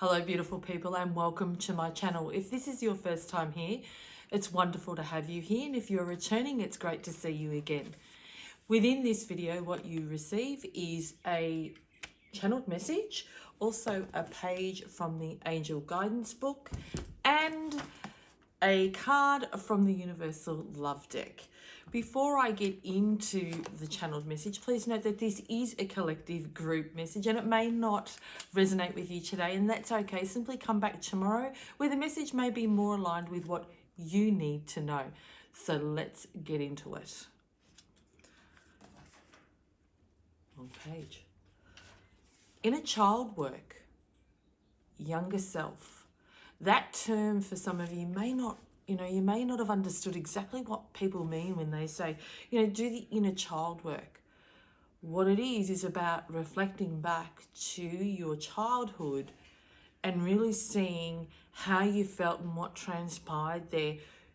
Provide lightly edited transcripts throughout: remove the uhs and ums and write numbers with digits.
Hello beautiful people and welcome to my channel. If this is your first time here, it's wonderful to have you here, and if you're returning, it's great to see you again. Within this video, what you receive is a channeled message, also a page from the Angel Guidance book, and a card from the Universal Love Deck. Before I get into the channeled message, please note that this is a collective group message and it may not resonate with you today, and that's okay. Simply come back tomorrow where the message may be more aligned with what you need to know. So let's get into it. On page. Inner child work, younger self. That term for some of you may not, you may not have understood exactly what people mean when they say, do the inner child work. What it is about reflecting back to your childhood and really seeing how you felt and what transpired there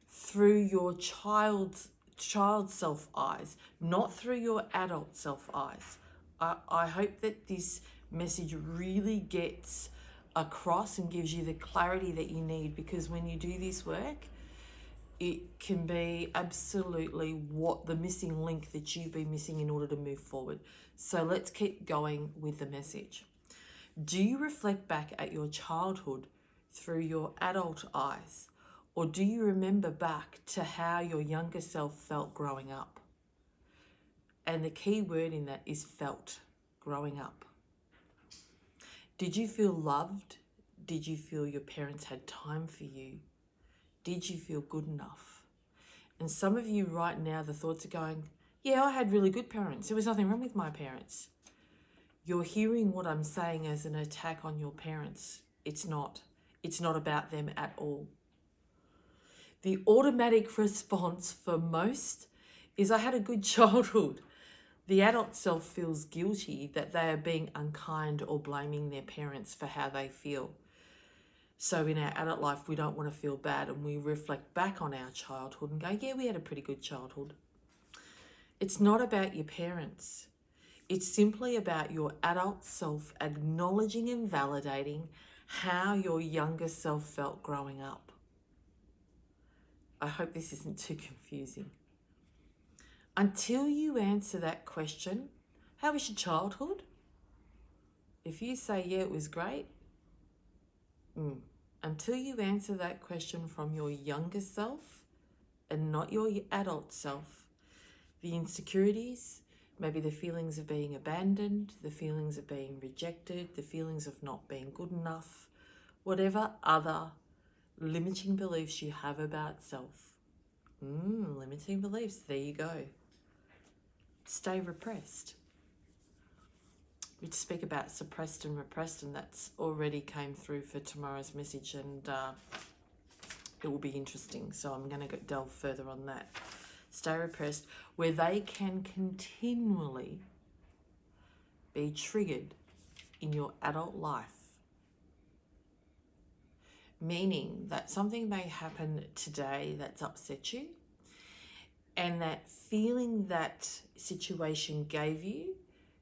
through your child self eyes, not through your adult self eyes. I hope that this message really gets across and gives you the clarity that you need, because when you do this work, it can be absolutely what the missing link that you've been missing in order to move forward. So let's keep going with the message. Do you reflect back at your childhood through your adult eyes, or do you remember back to how your younger self felt growing up? And the key word in that is felt, growing up. Did you feel loved? Did you feel your parents had time for you? Did you feel good enough? And some of you right now, the thoughts are going, yeah, I had really good parents. There was nothing wrong with my parents. You're hearing what I'm saying as an attack on your parents. It's not. It's not about them at all. The automatic response for most is, I had a good childhood. The adult self feels guilty that they are being unkind or blaming their parents for how they feel. So in our adult life, we don't want to feel bad, and we reflect back on our childhood and go, yeah, we had a pretty good childhood. It's not about your parents. It's simply about your adult self acknowledging and validating how your younger self felt growing up. I hope this isn't too confusing. Until you answer that question, how was your childhood? If you say, yeah, it was great, until you answer that question from your younger self and not your adult self, the insecurities, maybe the feelings of being abandoned, the feelings of being rejected, the feelings of not being good enough, whatever other limiting beliefs you have about self. Limiting beliefs, there you go. Stay repressed. We speak about suppressed and repressed, and that's already came through for tomorrow's message, and it will be interesting. So I'm going to delve further on that. Stay repressed, where they can continually be triggered in your adult life. Meaning that something may happen today that's upset you, and that feeling that situation gave you,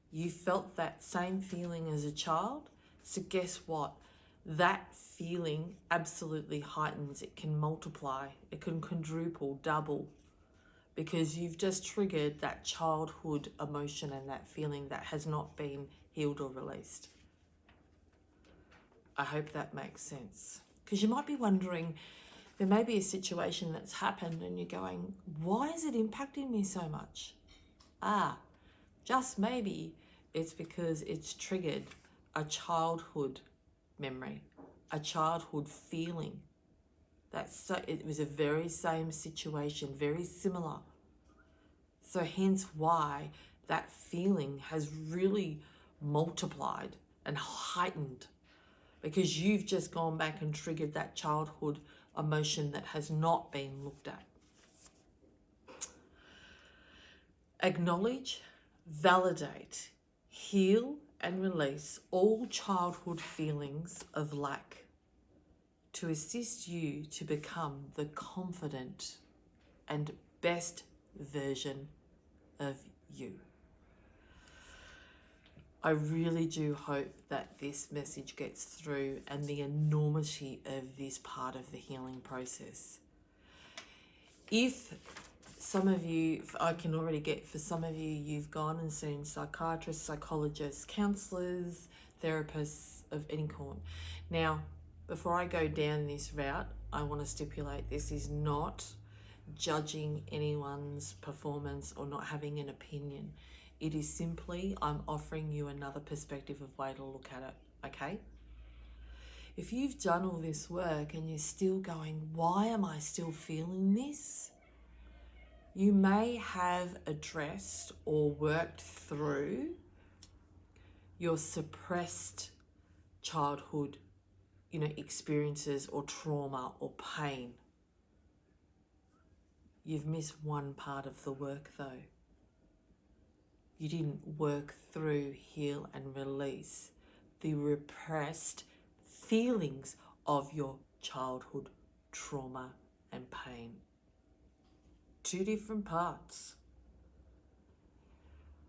you felt that same feeling as a child. So guess what? That feeling absolutely heightens. It can multiply. It can quadruple, double, because you've just triggered that childhood emotion and that feeling that has not been healed or released. I hope that makes sense. Because you might be wondering, there may be a situation that's happened and you're going, why is it impacting me so much? Just maybe it's because it's triggered a childhood memory, a childhood feeling. It was a very same situation, very similar. So hence why that feeling has really multiplied and heightened, because you've just gone back and triggered that childhood emotion that has not been looked at. Acknowledge, validate, heal and release all childhood feelings of lack to assist you to become the confident and best version of you. I really do hope that this message gets through and the enormity of this part of the healing process. If some of you, I can already get, for some of you, you've gone and seen psychiatrists, psychologists, counsellors, therapists of any kind. Now, before I go down this route, I want to stipulate this is not judging anyone's performance or not having an opinion. It is simply, I'm offering you another perspective of way to look at it, okay? If you've done all this work and you're still going, why am I still feeling this? You may have addressed or worked through your suppressed childhood, experiences or trauma or pain. You've missed one part of the work though. You didn't work through, heal and release the repressed feelings of your childhood trauma and pain. Two different parts.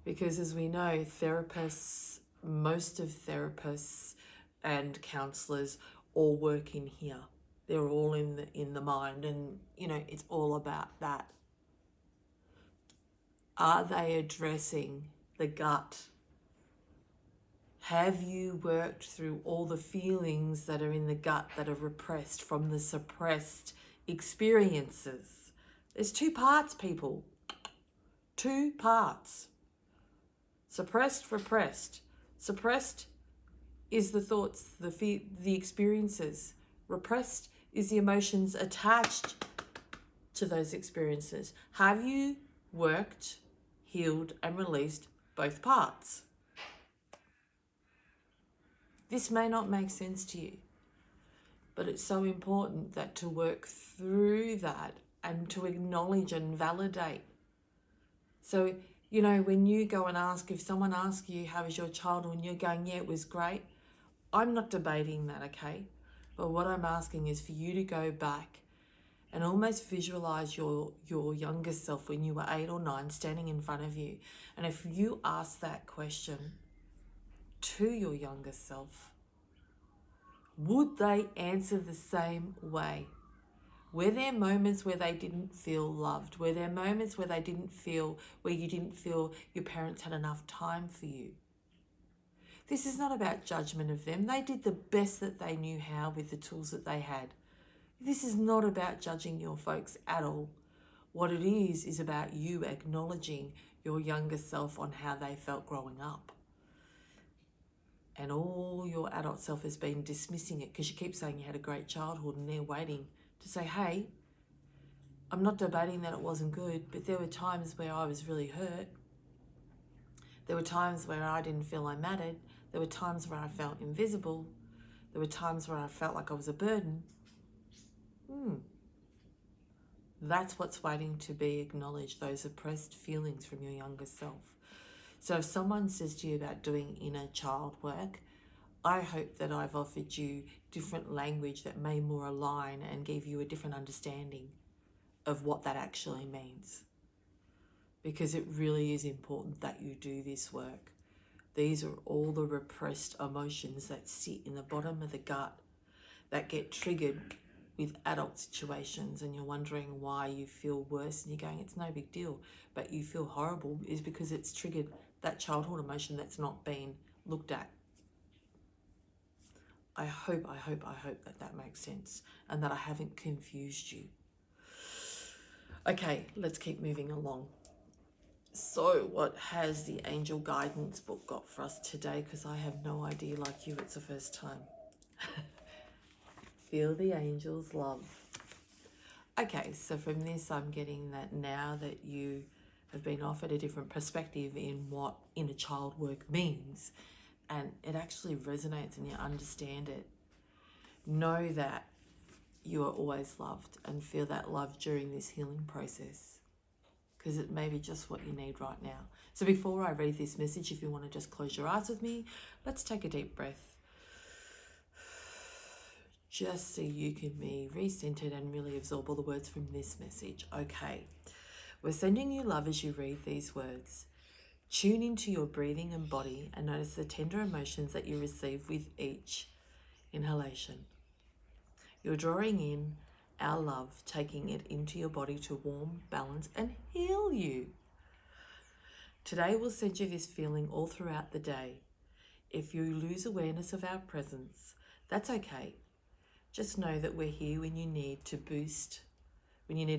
Because as we know, therapists, most of therapists and counsellors all work in here. They're all in the mind, and it's all about that. Are they addressing the gut? Have you worked through all the feelings that are in the gut that are repressed from the suppressed experiences? There's two parts, people. Two parts. Suppressed, repressed. Suppressed is the thoughts, the experiences. Repressed is the emotions attached to those experiences. Have you worked, healed, and released both parts? This may not make sense to you, but it's so important that to work through that and to acknowledge and validate. So, when you go and ask, if someone asks you, how was your childhood, and you're going, yeah, it was great, I'm not debating that, okay? But what I'm asking is for you to go back and almost visualize your younger self when you were 8 or 9 standing in front of you. And if you ask that question to your younger self, would they answer the same way? Were there moments where they didn't feel loved? Were there moments where you didn't feel your parents had enough time for you? This is not about judgment of them. They did the best that they knew how with the tools that they had. This is not about judging your folks at all. What it is about you acknowledging your younger self on how they felt growing up. And all your adult self has been dismissing it because you keep saying you had a great childhood, and they're waiting to say, hey, I'm not debating that it wasn't good, but there were times where I was really hurt. There were times where I didn't feel I mattered. There were times where I felt invisible. There were times where I felt like I was a burden. That's what's waiting to be acknowledged, those oppressed feelings from your younger self. So if someone says to you about doing inner child work, I hope that I've offered you different language that may more align and give you a different understanding of what that actually means. Because it really is important that you do this work. These are all the repressed emotions that sit in the bottom of the gut that get triggered with adult situations, and you're wondering why you feel worse, and you're going, it's no big deal, but you feel horrible is because it's triggered that childhood emotion that's not been looked at. I hope that makes sense and that I haven't confused you. Okay, let's keep moving along. So what has the angel guidance book got for us today? Because I have no idea, like you, it's the first time. Feel the angels' love. Okay, so from this I'm getting that now that you have been offered a different perspective in what inner child work means, and it actually resonates and you understand it, know that you are always loved and feel that love during this healing process, because it may be just what you need right now. So before I read this message, if you want to just close your eyes with me, let's take a deep breath. Just so you can be recentered and really absorb all the words from this message. Okay, we're sending you love as you read these words. Tune into your breathing and body and notice the tender emotions that you receive with each inhalation. You're drawing in our love, taking it into your body to warm, balance, and heal you. Today we'll send you this feeling all throughout the day. If you lose awareness of our presence, that's okay. Just know that we're here when you need a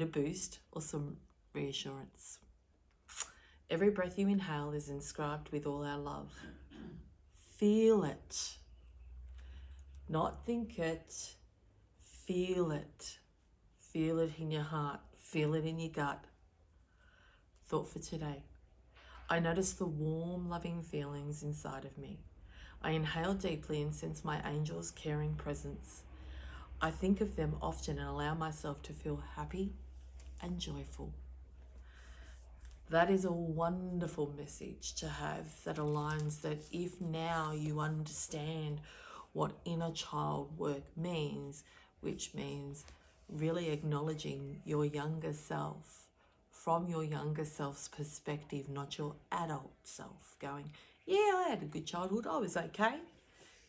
boost or some reassurance. Every breath you inhale is inscribed with all our love. Feel it. Not think it. Feel it. Feel it in your heart. Feel it in your gut. Thought for today. I notice the warm, loving feelings inside of me. I inhale deeply and sense my angel's caring presence. I think of them often and allow myself to feel happy and joyful. That is a wonderful message to have that aligns that if now you understand what inner child work means, which means really acknowledging your younger self from your younger self's perspective, not your adult self, going, yeah, I had a good childhood, I was okay.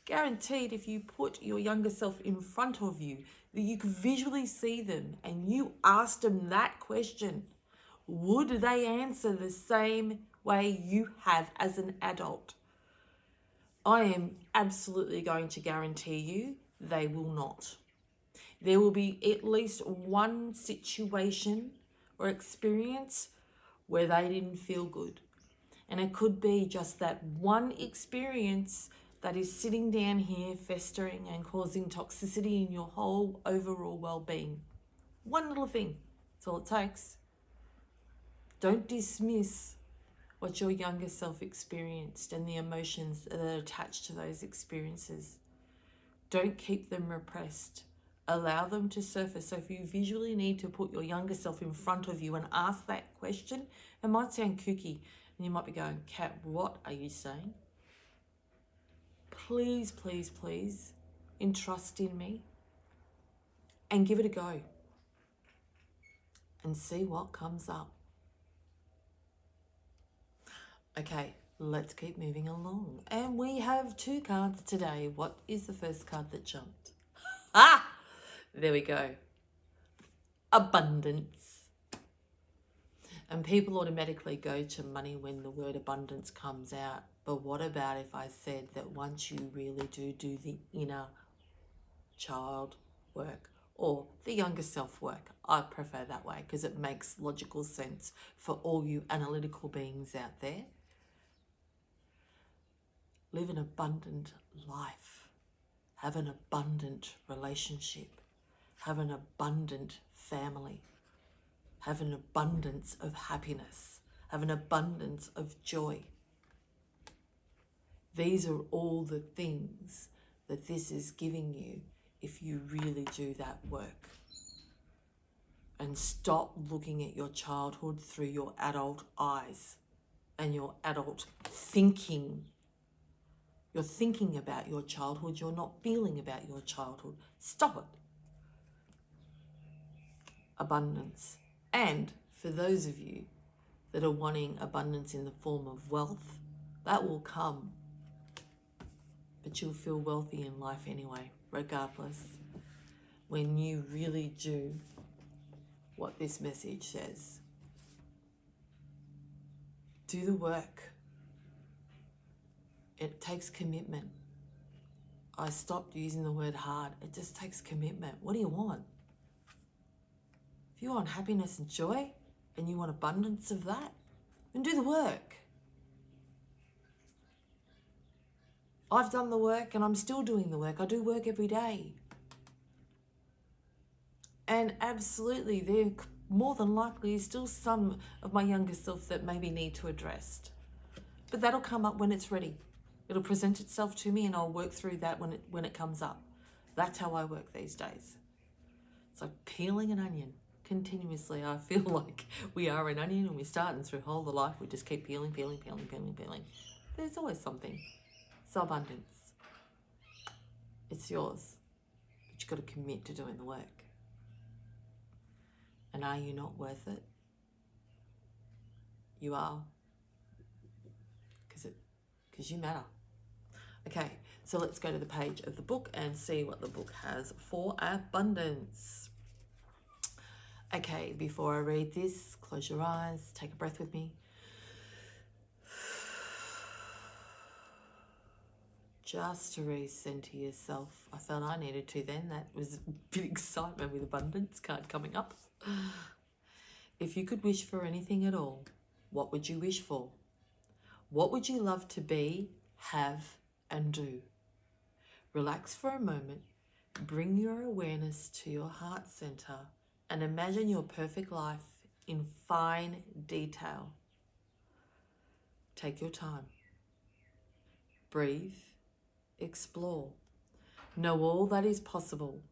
Guaranteed if you put your younger self in front of you, that you could visually see them and you asked them that question, would they answer the same way you have as an adult? I am absolutely going to guarantee you they will not. There will be at least one situation or experience where they didn't feel good. And it could be just that one experience that is sitting down here festering and causing toxicity in your whole overall well-being. One little thing, that's all it takes. Don't dismiss what your younger self experienced and the emotions that are attached to those experiences. Don't keep them repressed. Allow them to surface. So if you visually need to put your younger self in front of you and ask that question, it might sound kooky and you might be going, Kat, what are you saying? Please, please, please entrust in me and give it a go and see what comes up. Okay, let's keep moving along. And we have 2 cards today. What is the first card that jumped? There we go. Abundance. And people automatically go to money when the word abundance comes out. But what about if I said that once you really do the inner child work or the younger self work? I prefer that way because it makes logical sense for all you analytical beings out there. Live an abundant life. Have an abundant relationship. Have an abundant family. Have an abundance of happiness. Have an abundance of joy. These are all the things that this is giving you if you really do that work. And stop looking at your childhood through your adult eyes and your adult thinking. You're thinking about your childhood, you're not feeling about your childhood. Stop it. Abundance. And for those of you that are wanting abundance in the form of wealth, that will come. But you'll feel wealthy in life anyway, regardless, when you really do what this message says. Do the work. It takes commitment. I stopped using the word hard. It just takes commitment. What do you want? If you want happiness and joy and you want abundance of that, then do the work. I've done the work and I'm still doing the work. I do work every day. And absolutely, there more than likely is still some of my younger self that maybe need to address. But that'll come up when it's ready. It'll present itself to me and I'll work through that when it comes up. That's how I work these days. It's like peeling an onion continuously. I feel like we are an onion and we're starting through whole the life. We just keep peeling. There's always something. It's abundance. It's yours. But you've got to commit to doing the work. And are you not worth it? You are. because you matter. Okay, so let's go to the page of the book and see what the book has for abundance. Okay, before I read this, close your eyes, take a breath with me. Just to recenter yourself. I felt I needed to then. That was a bit of excitement with abundance card coming up. If you could wish for anything at all, what would you wish for? What would you love to be, have, and do? Relax for a moment. Bring your awareness to your heart center and imagine your perfect life in fine detail. Take your time. Breathe. Explore. Know all that is possible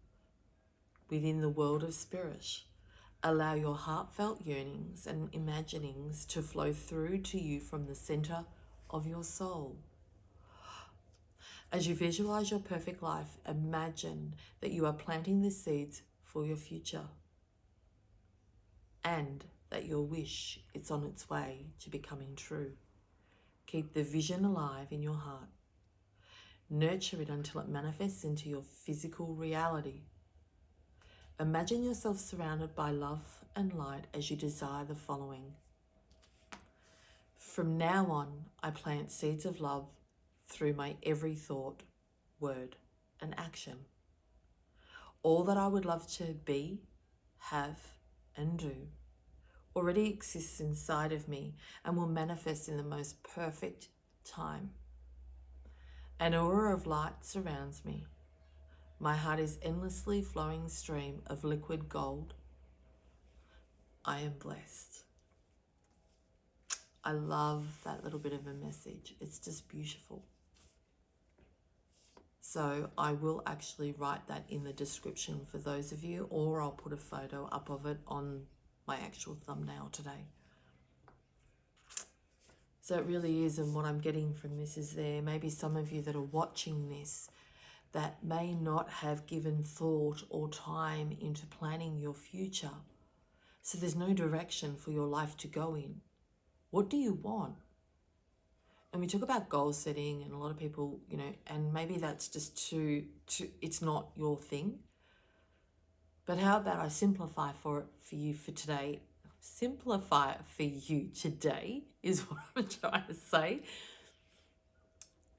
within the world of spirit. Allow your heartfelt yearnings and imaginings to flow through to you from the center of your soul. As you visualize your perfect life, imagine that you are planting the seeds for your future and that your wish is on its way to becoming true. Keep the vision alive in your heart. Nurture it until it manifests into your physical reality. Imagine yourself surrounded by love and light as you desire the following. From now on, I plant seeds of love through my every thought, word, and action. All that I would love to be, have, and do already exists inside of me and will manifest in the most perfect time. An aura of light surrounds me. My heart is endlessly flowing stream of liquid gold. I am blessed. I love that little bit of a message. It's just beautiful. So I will actually write that in the description for those of you, or I'll put a photo up of it on my actual thumbnail today. So it really is, and what I'm getting from this is there may be some of you that are watching this that may not have given thought or time into planning your future. So there's no direction for your life to go in. What do you want? And we talk about goal setting, and a lot of people, and maybe that's just too it's not your thing. But how about I simplify for you for today? Simplify it for you today is what I'm trying to say.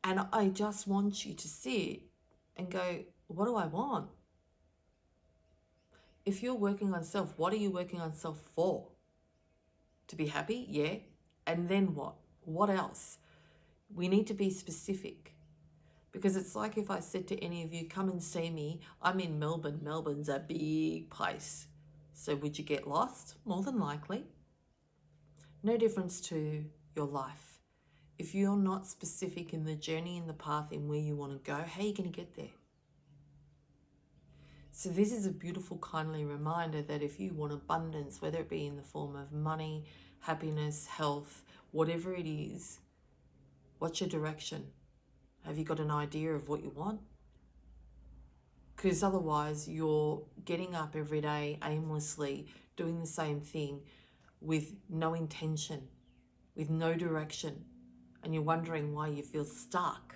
And I just want you to sit and go, what do I want? If you're working on self, what are you working on self for? To be happy? Yeah. And then what? What else? We need to be specific, because it's like if I said to any of you, come and see me. I'm in Melbourne. Melbourne's a big place. So would you get lost? More than likely. No difference to your life. If you're not specific in the journey, in the path, in where you want to go, how are you going to get there? So this is a beautiful, kindly reminder that if you want abundance, whether it be in the form of money, happiness, health, whatever it is, what's your direction? Have you got an idea of what you want? Because otherwise you're getting up every day aimlessly, doing the same thing with no intention, with no direction, and you're wondering why you feel stuck.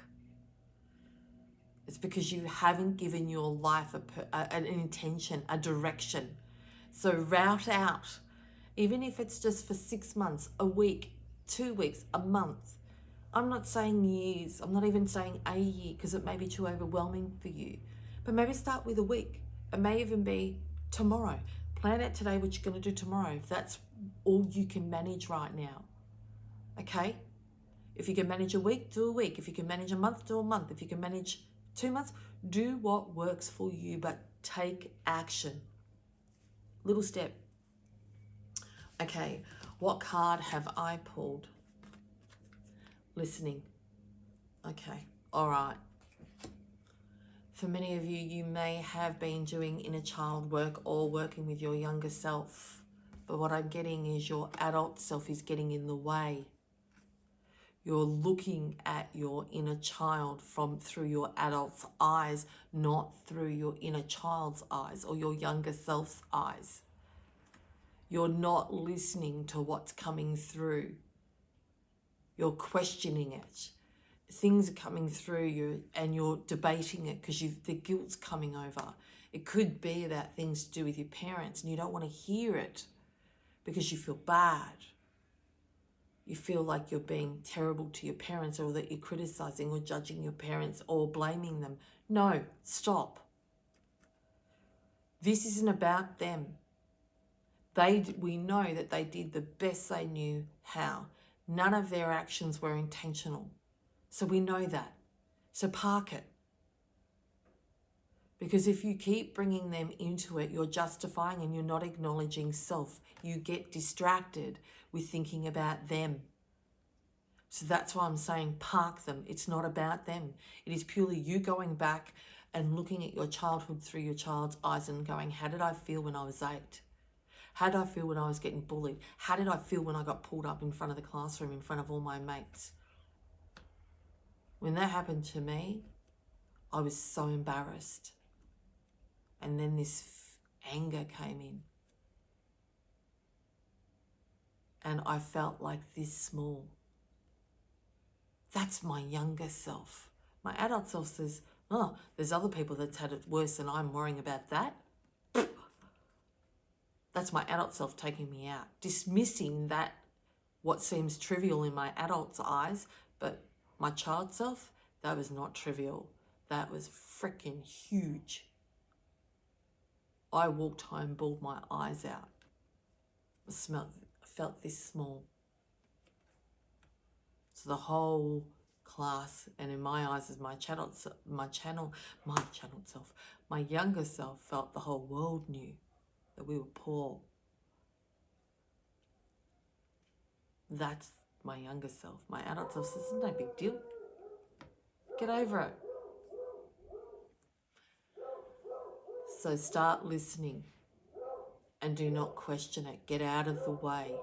It's because you haven't given your life an intention, a direction. So route out, even if it's just for 6 months, a week, 2 weeks, a month. I'm not saying years. I'm not even saying a year, because it may be too overwhelming for you. But maybe start with a week. It may even be tomorrow. Plan out today what you're going to do tomorrow, if that's all you can manage right now. Okay? If you can manage a week, do a week. If you can manage a month, do a month. If you can manage 2 months, do what works for you, but take action. Little step. Okay, what card have I pulled? Listening. Okay, all right. For many of you, you may have been doing inner child work or working with your younger self. But what I'm getting is your adult self is getting in the way. You're looking at your inner child through your adult's eyes, not through your inner child's eyes or your younger self's eyes. You're not listening to what's coming through. You're questioning it. things are coming through you and you're debating it because the guilt's coming over. It could be about things to do with your parents and you don't want to hear it because you feel bad. You feel like you're being terrible to your parents, or that you're criticizing or judging your parents or blaming them. No, stop. This isn't about them. We know that they did the best they knew how. None of their actions were intentional. So we know that. So park it. Because if you keep bringing them into it, you're justifying and you're not acknowledging self. You get distracted with thinking about them. So that's why I'm saying park them. It's not about them. It is purely you going back and looking at your childhood through your child's eyes and going, how did I feel when I was 8? How did I feel when I was getting bullied? How did I feel when I got pulled up in front of the classroom in front of all my mates? When that happened to me, I was so embarrassed. And then this anger came in. And I felt like this small. That's my younger self. My adult self says, oh, there's other people that's had it worse and I'm worrying about that. That's my adult self taking me out. Dismissing that, what seems trivial in my adult's eyes, but my child self, that was not trivial. That was freaking huge. I walked home, bawled my eyes out. I felt this small. So the whole class, and in my eyes as my younger self felt the whole world knew that we were poor. That's my younger self. My adult self says, it's no big deal. Get over it. So start listening and do not question it. Get out of the way.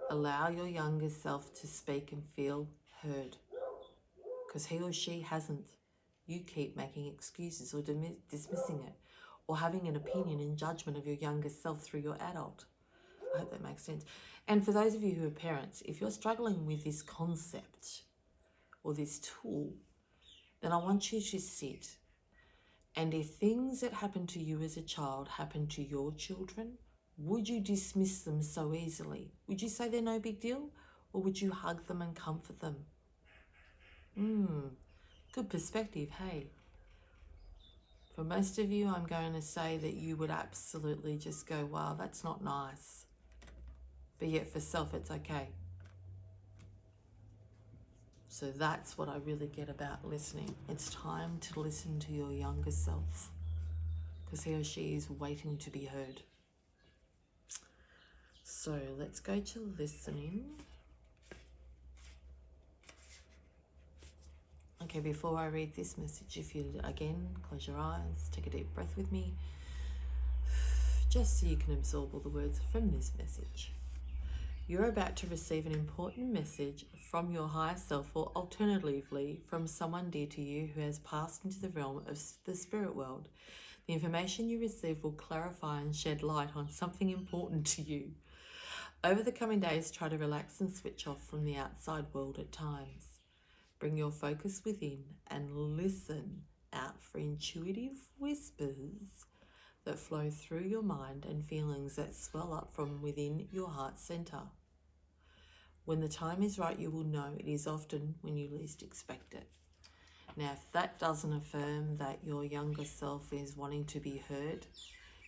Allow your younger self to speak and feel heard. Because he or she hasn't. You keep making excuses or dismissing it, or having an opinion and judgment of your younger self through your adult. I hope that makes sense. And for those of you who are parents, if you're struggling with this concept or this tool, then I want you to sit. And if things that happened to you as a child happen to your children, would you dismiss them so easily? Would you say they're no big deal? Or would you hug them and comfort them? Good perspective, hey. For most of you, I'm going to say that you would absolutely just go, wow, that's not nice. But yet for self, it's okay. So that's what I really get about listening. It's time to listen to your younger self, because he or she is waiting to be heard. So let's go to listening. Okay, before I read this message, if you, again, close your eyes, take a deep breath with me, just so you can absorb all the words from this message. You're about to receive an important message from your higher self, or alternatively from someone dear to you who has passed into the realm of the spirit world. The information you receive will clarify and shed light on something important to you. Over the coming days, try to relax and switch off from the outside world at times. Bring your focus within and listen out for intuitive whispers that flow through your mind and feelings that swell up from within your heart center. When the time is right, you will know it is often when you least expect it. Now, if that doesn't affirm that your younger self is wanting to be heard,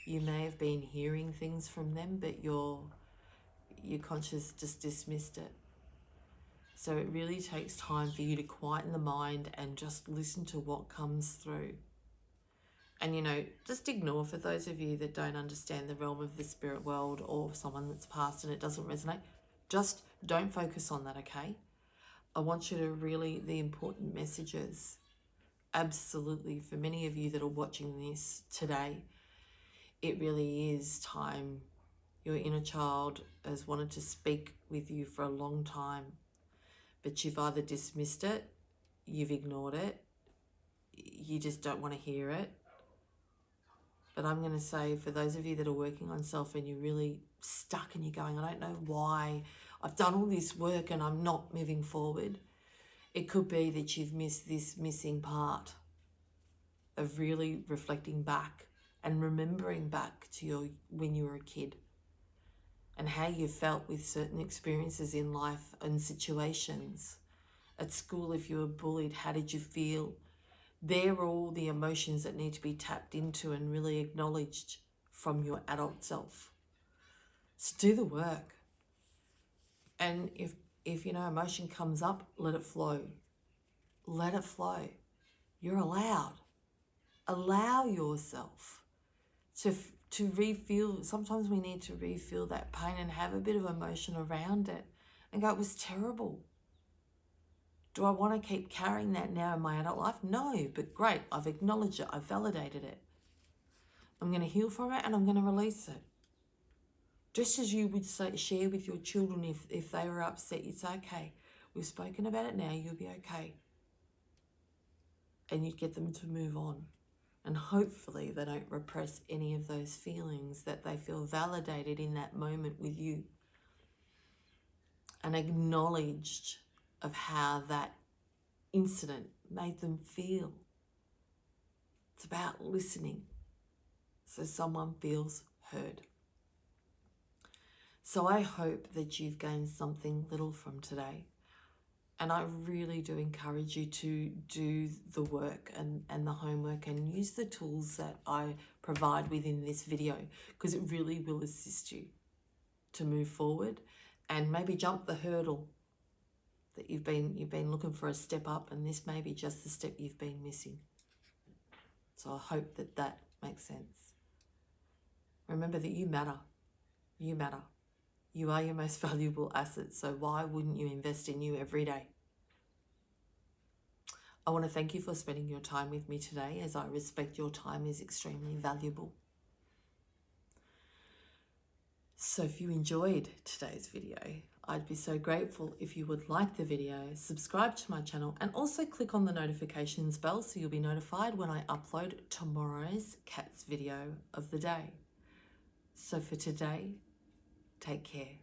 you may have been hearing things from them, but your conscious just dismissed it. So it really takes time for you to quieten the mind and just listen to what comes through. And, just ignore, for those of you that don't understand the realm of the spirit world, or someone that's passed and it doesn't resonate, just don't focus on that, okay? I want you to really, the important messages, absolutely, for many of you that are watching this today, it really is time. Your inner child has wanted to speak with you for a long time, but you've either dismissed it, you've ignored it, you just don't want to hear it. But I'm going to say, for those of you that are working on self and you're really stuck and you're going, I don't know why, I've done all this work and I'm not moving forward, It could be that you've missed this missing part of really reflecting back and remembering back to when you were a kid and how you felt with certain experiences in life and situations. At school, if you were bullied, how did you feel? They're all the emotions that need to be tapped into and really acknowledged from your adult self. So do the work. And if emotion comes up, let it flow. Let it flow. You're allowed. Allow yourself to re-feel. Sometimes we need to re-feel that pain and have a bit of emotion around it and go, it was terrible. Do I want to keep carrying that now in my adult life? No, but great. I've acknowledged it. I've validated it. I'm going to heal from it and I'm going to release it. Just as you would share with your children if they were upset, you'd say, okay, we've spoken about it now, you'll be okay. And you'd get them to move on. And hopefully they don't repress any of those feelings, that they feel validated in that moment with you and acknowledged of how that incident made them feel. It's about listening so someone feels heard. So I hope that you've gained something little from today. And I really do encourage you to do the work and the homework and use the tools that I provide within this video, because it really will assist you to move forward and maybe jump the hurdle that you've been looking for a step up, and this may be just the step you've been missing. So I hope that makes sense. Remember that you matter. You matter. You are your most valuable asset, so why wouldn't you invest in you every day? I want to thank you for spending your time with me today, as I respect your time is extremely valuable. So if you enjoyed today's video, I'd be so grateful if you would like the video, subscribe to my channel, and also click on the notifications bell so you'll be notified when I upload tomorrow's cats video of the day. So for today, take care.